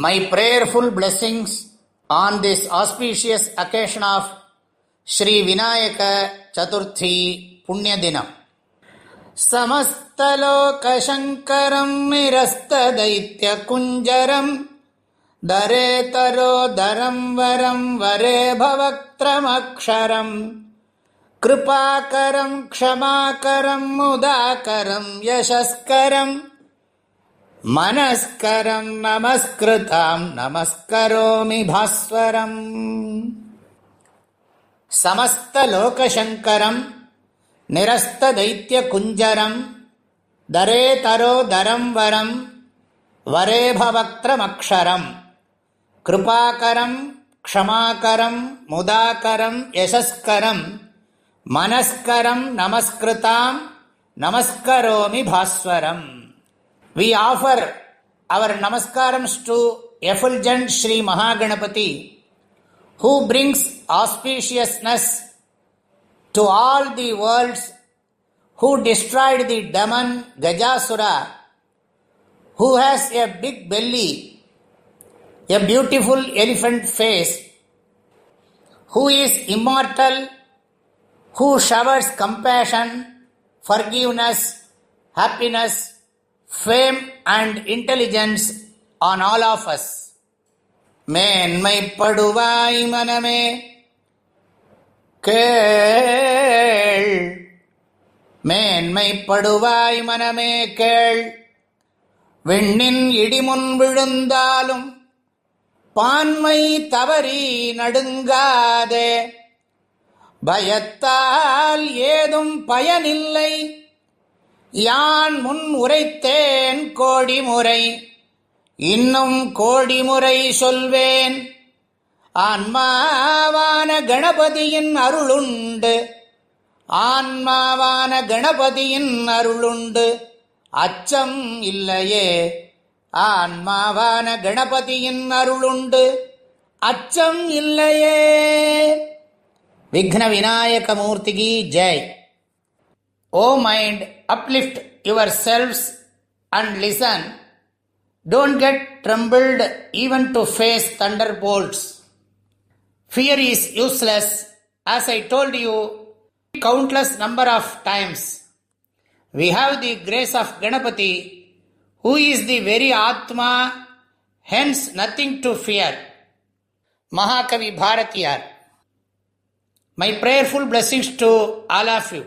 My prayerful blessings on this auspicious occasion of Shri Vinayaka Chaturthi Punya Dinam. Samastaloka Shankaram Mirasta Daitya Kunjaram Dare Taro Daram Varam Vare Bhavaktram Kripakaram Kshmakaram Mudakaram Yashaskaram Manaskaram Namaskritam Namaskaromi Bhaswaram. Samasta Lokashankaram Nirasta Daitya Kunjaram Dare Taro Daram Varam Vare Bhavaktram Kripakaram Kshmakaram Mudakaram Yashaskaram Manaskaram Namaskritam Namaskaromi Bhaswaram. We offer our namaskarams to effulgent Sri Mahaganapati, who brings auspiciousness to all the worlds, who destroyed the demon Gajasura, who has a big belly, a beautiful elephant face, who is immortal, who showers compassion, forgiveness, happiness, fame and intelligence on all of us. மேன்மைப்படுவாய் மனமே கேள், மேன்மைப்படுவாய் மனமே கேள், விண்ணின் இடிமுன் விழுந்தாலும் பான்மை தவறி நடுங்காதே, பயத்தால் ஏதும் பயனில்லை, யான் முன் உரைத்தேன் கோடி முறை, இன்னும் கோடி முறை சொல்வேன், ஆன்மாவான கணபதியின் அருளுண்டு, ஆன்மாவான கணபதியின் அருளுண்டு, அச்சம் இல்லையே, ஆன்மாவான கணபதியின் அருளுண்டு, அச்சம் இல்லையே. விக்ன Vinayaka மூர்த்திகி Jai. O mind, uplift yourselves and listen. Don't get trembled even to face thunderbolts. Fear is useless, as I told you countless number of times. We have the grace of Ganapati, who is the very Atma, hence nothing to fear. Mahakavi Bharatiyar. My prayerful blessings to all of you.